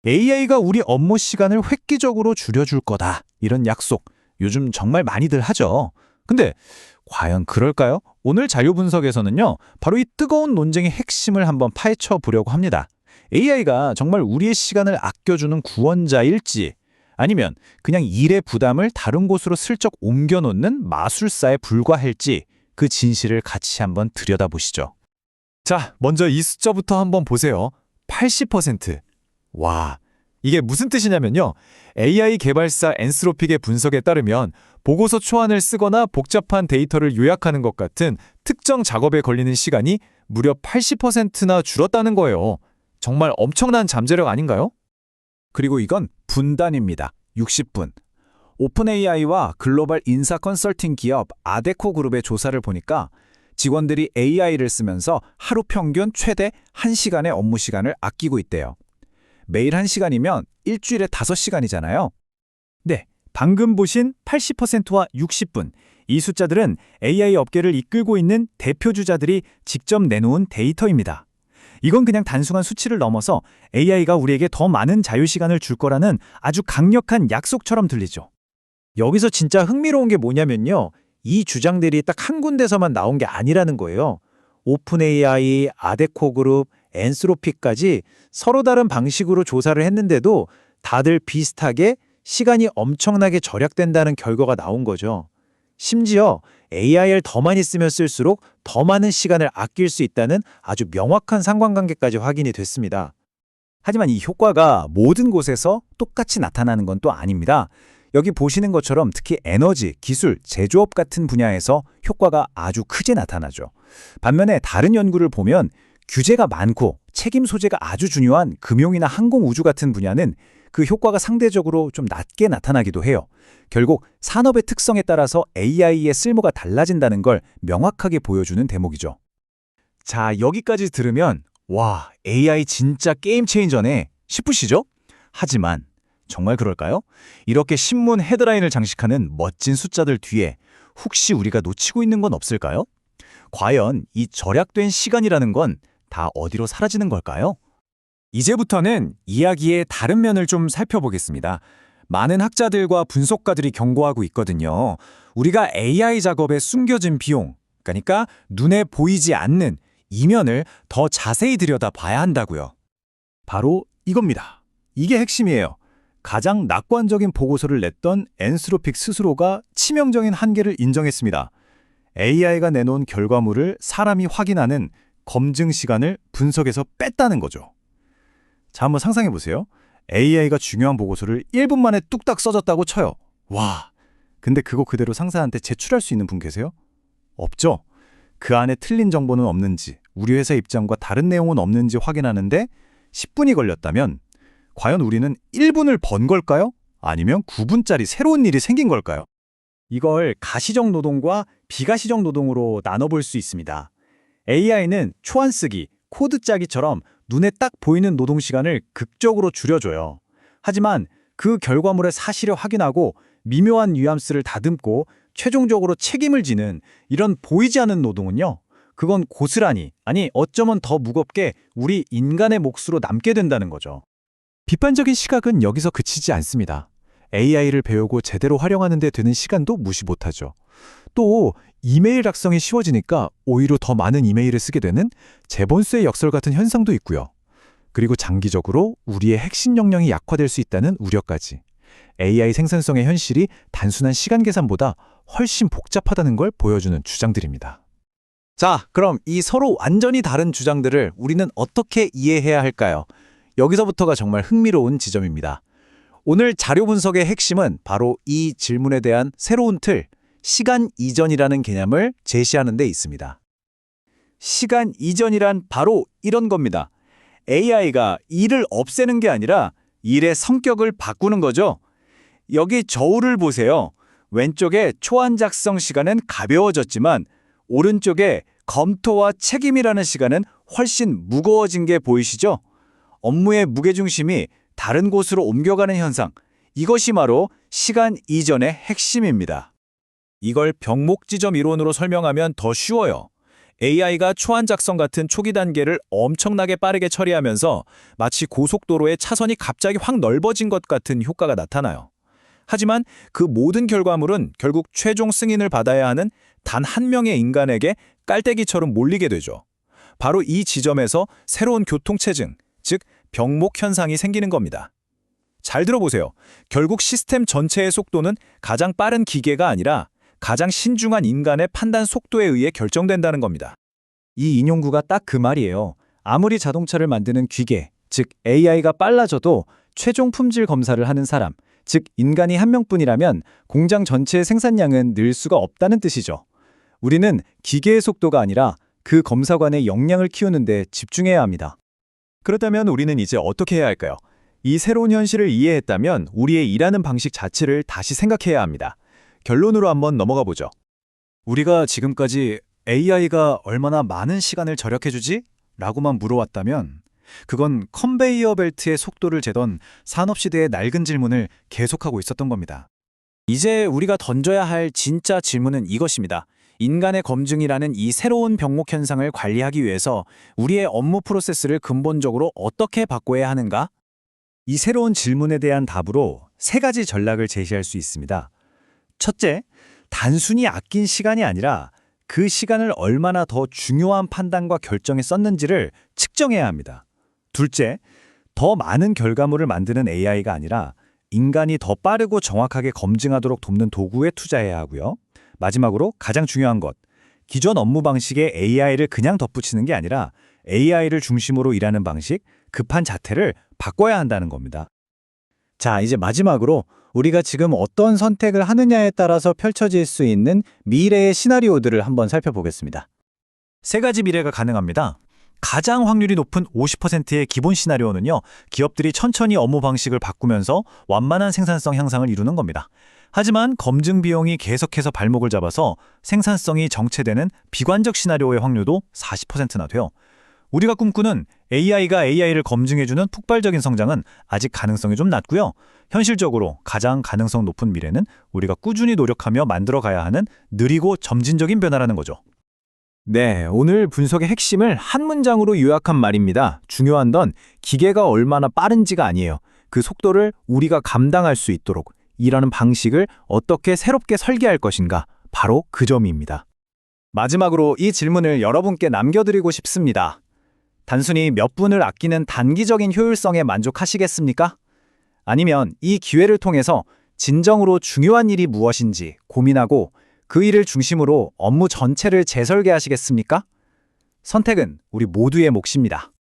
AI가 우리 업무 시간을 획기적으로 줄여줄 거다. 이런 약속, 요즘 정말 많이들 하죠. 근데 과연 그럴까요? 오늘 자료 분석에서는요, 바로 이 뜨거운 논쟁의 핵심을 한번 파헤쳐 보려고 합니다. AI가 정말 우리의 시간을 아껴주는 구원자일지, 아니면 그냥 일의 부담을 다른 곳으로 슬쩍 옮겨놓는 마술사에 불과할지, 그 진실을 같이 한번 들여다보시죠. 자, 먼저 이 숫자부터 한번 보세요. 80%. 와, 이게 무슨 뜻이냐면요. AI 개발사 엔스로픽의 분석에 따르면 보고서 초안을 쓰거나 복잡한 데이터를 요약하는 것 같은 특정 작업에 걸리는 시간이 무려 80%나 줄었다는 거예요. 정말 엄청난 잠재력 아닌가요? 그리고 이건 분단입니다. 60분. 오픈 AI와 글로벌 인사 컨설팅 기업 아데코 그룹의 조사를 보니까 직원들이 AI를 쓰면서 하루 평균 최대 1시간의 업무 시간을 아끼고 있대요. 매일 1시간이면 일주일에 5시간이잖아요. 네, 방금 보신 80%와 60분. 이 숫자들은 AI 업계를 이끌고 있는 대표 주자들이 직접 내놓은 데이터입니다. 이건 그냥 단순한 수치를 넘어서 AI가 우리에게 더 많은 자유시간을 줄 거라는 아주 강력한 약속처럼 들리죠. 여기서 진짜 흥미로운 게 뭐냐면요. 이 주장들이 딱 한 군데서만 나온 게 아니라는 거예요. 오픈 AI, 아데코 그룹, 엔스로피까지 서로 다른 방식으로 조사를 했는데도 다들 비슷하게 시간이 엄청나게 절약된다는 결과가 나온 거죠. 심지어 AI를 더 많이 쓰면 쓸수록 더 많은 시간을 아낄 수 있다는 아주 명확한 상관관계까지 확인이 됐습니다. 하지만 이 효과가 모든 곳에서 똑같이 나타나는 건 또 아닙니다. 여기 보시는 것처럼 특히 에너지, 기술, 제조업 같은 분야에서 효과가 아주 크게 나타나죠. 반면에 다른 연구를 보면 규제가 많고 책임 소재가 아주 중요한 금융이나 항공 우주 같은 분야는 그 효과가 상대적으로 좀 낮게 나타나기도 해요. 결국 산업의 특성에 따라서 AI의 쓸모가 달라진다는 걸 명확하게 보여주는 대목이죠. 자, 여기까지 들으면 와, AI 진짜 게임 체인저네 싶으시죠? 하지만 정말 그럴까요? 이렇게 신문 헤드라인을 장식하는 멋진 숫자들 뒤에 혹시 우리가 놓치고 있는 건 없을까요? 과연 이 절약된 시간이라는 건 다 어디로 사라지는 걸까요? 이제부터는 이야기의 다른 면을 좀 살펴보겠습니다. 많은 학자들과 분석가들이 경고하고 있거든요. 우리가 AI 작업에 숨겨진 비용, 그러니까 눈에 보이지 않는 이면을 더 자세히 들여다봐야 한다고요. 바로 이겁니다. 이게 핵심이에요. 가장 낙관적인 보고서를 냈던 엔스로픽 스스로가 치명적인 한계를 인정했습니다. AI가 내놓은 결과물을 사람이 확인하는 검증 시간을 분석에서 뺐다는 거죠. 자, 한번 상상해 보세요. AI가 중요한 보고서를 1분 만에 뚝딱 써줬다고 쳐요. 와, 근데 그거 그대로 상사한테 제출할 수 있는 분 계세요? 없죠? 그 안에 틀린 정보는 없는지, 우리 회사 입장과 다른 내용은 없는지 확인하는데 10분이 걸렸다면 과연 우리는 1분을 번 걸까요? 아니면 9분짜리 새로운 일이 생긴 걸까요? 이걸 가시적 노동과 비가시적 노동으로 나눠볼 수 있습니다. AI는 초안 쓰기, 코드 짜기처럼 눈에 딱 보이는 노동 시간을 극적으로 줄여줘요. 하지만 그 결과물의 사실을 확인하고 미묘한 뉘앙스를 다듬고 최종적으로 책임을 지는 이런 보이지 않는 노동은요. 그건 고스란히, 아니 어쩌면 더 무겁게 우리 인간의 몫으로 남게 된다는 거죠. 비판적인 시각은 여기서 그치지 않습니다. AI를 배우고 제대로 활용하는 데 드는 시간도 무시 못하죠. 또 이메일 작성이 쉬워지니까 오히려 더 많은 이메일을 쓰게 되는 제본스의 역설 같은 현상도 있고요. 그리고 장기적으로 우리의 핵심 역량이 약화될 수 있다는 우려까지. AI 생산성의 현실이 단순한 시간 계산보다 훨씬 복잡하다는 걸 보여주는 주장들입니다. 자, 그럼 이 서로 완전히 다른 주장들을 우리는 어떻게 이해해야 할까요? 여기서부터가 정말 흥미로운 지점입니다. 오늘 자료 분석의 핵심은 바로 이 질문에 대한 새로운 틀, 시간 이전이라는 개념을 제시하는 데 있습니다. 시간 이전이란 바로 이런 겁니다. AI가 일을 없애는 게 아니라 일의 성격을 바꾸는 거죠. 여기 저울을 보세요. 왼쪽에 초안 작성 시간은 가벼워졌지만 오른쪽에 검토와 책임이라는 시간은 훨씬 무거워진 게 보이시죠? 업무의 무게중심이 다른 곳으로 옮겨가는 현상, 이것이 바로 시간 이전의 핵심입니다. 이걸 병목지점 이론으로 설명하면 더 쉬워요. AI가 초안 작성 같은 초기 단계를 엄청나게 빠르게 처리하면서 마치 고속도로의 차선이 갑자기 확 넓어진 것 같은 효과가 나타나요. 하지만 그 모든 결과물은 결국 최종 승인을 받아야 하는 단 한 명의 인간에게 깔때기처럼 몰리게 되죠. 바로 이 지점에서 새로운 교통체증, 즉 병목 현상이 생기는 겁니다. 잘 들어보세요. 결국 시스템 전체의 속도는 가장 빠른 기계가 아니라 가장 신중한 인간의 판단 속도에 의해 결정된다는 겁니다. 이 인용구가 딱 그 말이에요. 아무리 자동차를 만드는 기계, 즉 AI가 빨라져도 최종 품질 검사를 하는 사람, 즉 인간이 한 명뿐이라면 공장 전체의 생산량은 늘 수가 없다는 뜻이죠. 우리는 기계의 속도가 아니라 그 검사관의 역량을 키우는 데 집중해야 합니다. 그렇다면 우리는 이제 어떻게 해야 할까요? 이 새로운 현실을 이해했다면 우리의 일하는 방식 자체를 다시 생각해야 합니다. 결론으로 한번 넘어가 보죠. 우리가 지금까지 AI가 얼마나 많은 시간을 절약해주지? 라고만 물어왔다면 그건 컨베이어 벨트의 속도를 재던 산업시대의 낡은 질문을 계속하고 있었던 겁니다. 이제 우리가 던져야 할 진짜 질문은 이것입니다. 인간의 검증이라는 이 새로운 병목 현상을 관리하기 위해서 우리의 업무 프로세스를 근본적으로 어떻게 바꿔야 하는가? 이 새로운 질문에 대한 답으로 세 가지 전략을 제시할 수 있습니다. 첫째, 단순히 아낀 시간이 아니라 그 시간을 얼마나 더 중요한 판단과 결정에 썼는지를 측정해야 합니다. 둘째, 더 많은 결과물을 만드는 AI가 아니라 인간이 더 빠르고 정확하게 검증하도록 돕는 도구에 투자해야 하고요. 마지막으로 가장 중요한 것, 기존 업무 방식에 AI를 그냥 덧붙이는 게 아니라 AI를 중심으로 일하는 방식, 급한 자태를 바꿔야 한다는 겁니다. 자, 이제 마지막으로 우리가 지금 어떤 선택을 하느냐에 따라서 펼쳐질 수 있는 미래의 시나리오들을 한번 살펴보겠습니다. 세 가지 미래가 가능합니다. 가장 확률이 높은 50%의 기본 시나리오는요, 기업들이 천천히 업무 방식을 바꾸면서 완만한 생산성 향상을 이루는 겁니다. 하지만 검증 비용이 계속해서 발목을 잡아서 생산성이 정체되는 비관적 시나리오의 확률도 40%나 돼요. 우리가 꿈꾸는 AI가 AI를 검증해주는 폭발적인 성장은 아직 가능성이 좀 낮고요. 현실적으로 가장 가능성 높은 미래는 우리가 꾸준히 노력하며 만들어가야 하는 느리고 점진적인 변화라는 거죠. 네, 오늘 분석의 핵심을 한 문장으로 요약한 말입니다. 중요한 건 기계가 얼마나 빠른지가 아니에요. 그 속도를 우리가 감당할 수 있도록 일하는 방식을 어떻게 새롭게 설계할 것인가, 바로 그 점입니다. 마지막으로 이 질문을 여러분께 남겨드리고 싶습니다. 단순히 몇 분을 아끼는 단기적인 효율성에 만족하시겠습니까? 아니면 이 기회를 통해서 진정으로 중요한 일이 무엇인지 고민하고 그 일을 중심으로 업무 전체를 재설계하시겠습니까? 선택은 우리 모두의 몫입니다.